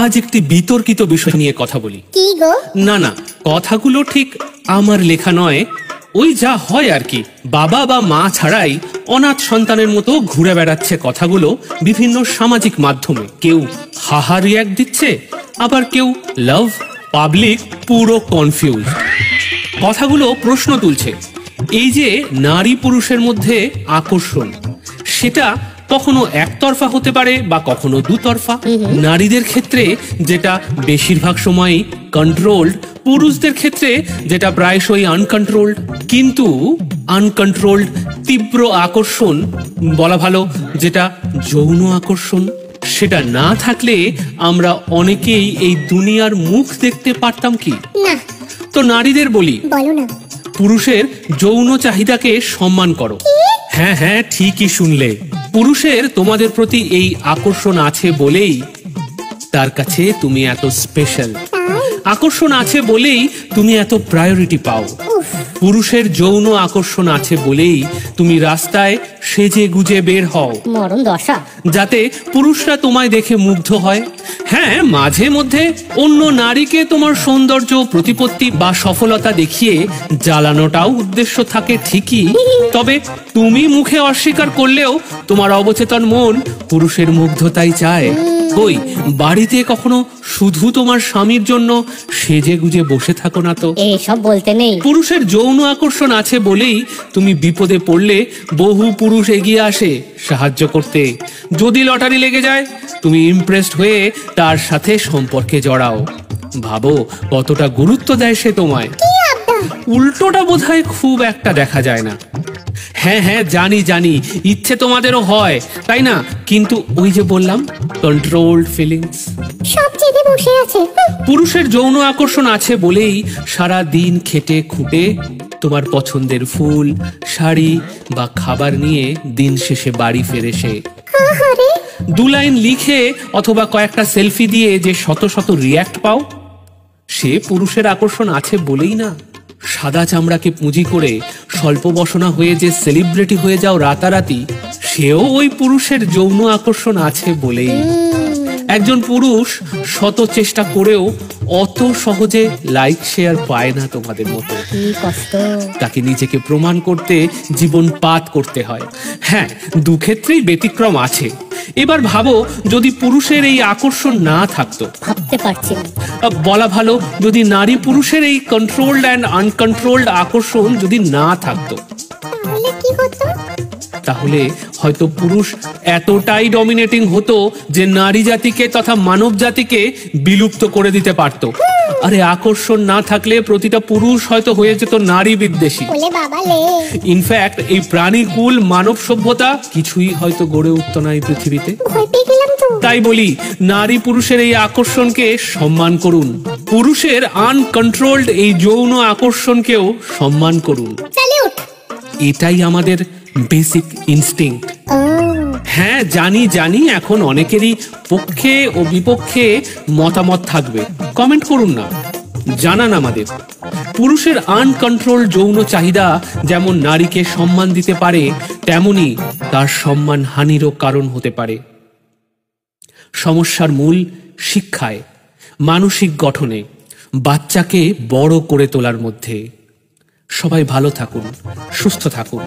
আজ একটি বিতর্কিত বিষয় নিয়ে কথা বলি। কি গো? না না, কথাগুলো ঠিক আমার লেখা নয়, ওই যা হয় আর কি। বাবা বা মা ছাড়াই অনাথ সন্তানের মতো ঘুরে বেড়াচ্ছে কথাগুলো বিভিন্ন সামাজিক মাধ্যমে। কেউ হাহা রিয়াক্ট দিচ্ছে, আবার কেউ লাভ। পাবলিক পুরো কনফিউজ। কথাগুলো প্রশ্ন তুলছে, এই যে নারী পুরুষের মধ্যে আকর্ষণ, সেটা কখনো একতরফা হতে পারে বা কখনো দুতরফা। নারীদের ক্ষেত্রে যেটা বেশিরভাগ সময়ই কন্ট্রোলড, পুরুষদের ক্ষেত্রে যেটা প্রায়শই আনকন্ট্রোলড। কিন্তু আনকন্ট্রোলড তীব্র আকর্ষণ, বলা ভালো যেটা যৌন আকর্ষণ, সেটা না থাকলে আমরা অনেকেই এই দুনিয়ার মুখ দেখতে পারতাম কি? না। তো নারীদের বলি, বলো না, পুরুষের যৌন চাহিদাকে সম্মান করো। হ্যাঁ হ্যাঁ, ঠিকই শুনলে। পুরুষের তোমাদের প্রতি এই আকর্ষণ আছে বলেই তার কাছে তুমি এত স্পেশাল। আকর্ষণ আছে বলেই তুমি এত প্রায়োরিটি পাও। পুরুষের যৌন আকর্ষণ আছে বলেই তুমি রাস্তায় সেজে গুজে বের হও, মরণ দশা, যাতে পুরুষরা তোমায় দেখে মুগ্ধ হয়। হ্যাঁ, মাঝে মধ্যে অন্য নারীকে তোমার সৌন্দর্য, প্রতিপত্তি বা সফলতা দেখিয়ে জ্বালানোটাও উদ্দেশ্য থাকে ঠিকই, তবে তুমি মুখে অস্বীকার করলেও তোমার অবচেতন মন পুরুষের মুগ্ধতাই চায়। কই, বাড়িতে কখনো শুধু তোমার স্বামীর জন্য সেজে গুজে বসে থাকো না তো? এসব বলতে নেই। পুরুষের যৌন আকর্ষণ আছে বলেই তুমি বিপদে পড়লে বহু পুরুষ এগিয়ে আসে সাহায্য করতে। যদি লটারি লেগে যায়, তুমি ইমপ্রেসড হয়ে তার সাথে সম্পর্কে জড়াও। ভাবো কতটা গুরুত্ব দেয় সে তোমায়। উল্টোটা বোধহয় খুব একটা দেখা যায় না। হ্যাঁ হ্যাঁ, জানি জানি, ইচ্ছে তোমাদেরও হয়, তাই না? কিন্তু ওই যে বললাম, কন্ট্রোলড ফিলিংস। সব চেপে বসে আছে। পুরুষের যৌন আকর্ষণ আছে বলেই সারা দিন খেটে খুঁটে তোমার পছন্দের ফুল, শাড়ি বা খাবার নিয়ে দিন শেষে বাড়ি ফেরে সে। দু লাইন লিখে অথবা কয়েকটা সেলফি দিয়ে যে শত শত রিয়াক্ট পাও, সে পুরুষের আকর্ষণ আছে বলেই না। সাদা চামড়াকে পুঁজি করে স্বল্প বসনা হয়ে যে সেলিব্রিটি হয়ে যাও রাতারাতি, সেও ওই পুরুষের যৌন আকর্ষণ আছে বলেই। একজন পুরুষ শত চেষ্টা করেও অত সহজে লাইক শেয়ার পায় না তোমাদের মতো। তাকে নিজেকে প্রমাণ করতে জীবন পাত করতে হয়। হ্যাঁ, দুক্ষেত্রেই ব্যতিক্রম আছে। এবার ভাবো, যদি পুরুষের এই আকর্ষণ না থাকতো, ভাবতে পারছি না। বলা ভালো, যদি নারী পুরুষের এই কন্ট্রোলড অ্যান্ড আনকন্ট্রোলড আকর্ষণ যদি না থাকতো, তাহলে কি হতো? তাহলে হয়তো পুরুষ এতটাই ডমিনেটিং হতো যে নারী জাতিকে তথা মানব জাতিকে বিলুপ্ত করে দিতে পারত। আরে আকর্ষণ না থাকলে প্রতিটা পুরুষ হয়তো হয়ে যেত নারী বিদ্বেষী। ইনফ্যাক্ট এই প্রাণীকুল মানব সভ্যতা কিছুই হয়তো গড়ে উঠতো না এই পৃথিবীতে। তাই বলি, নারী পুরুষের এই আকর্ষণকে সম্মান করুন, পুরুষের আনকন্ট্রোলড এই যৌন আকর্ষণকেও সম্মান করুন। এটাই আমাদের বেসিক ইনস্টিংক্ট। হ্যাঁ জানি জানি, এখন অনেকেরই পক্ষে ও বিপক্ষে মতামত থাকবে, কমেন্ট করুন না, জানান আমাদের। পুরুষের আনকন্ট্রোল যৌন চাহিদা যেমন নারীকে সম্মান দিতে পারে, তেমনি তার সম্মান হানিরও কারণ হতে পারে। সমস্যার মূল শিক্ষায়, মানসিক গঠনে, বাচ্চাকে বড় করে তোলার মধ্যে। সবাই ভালো থাকুন, সুস্থ থাকুন।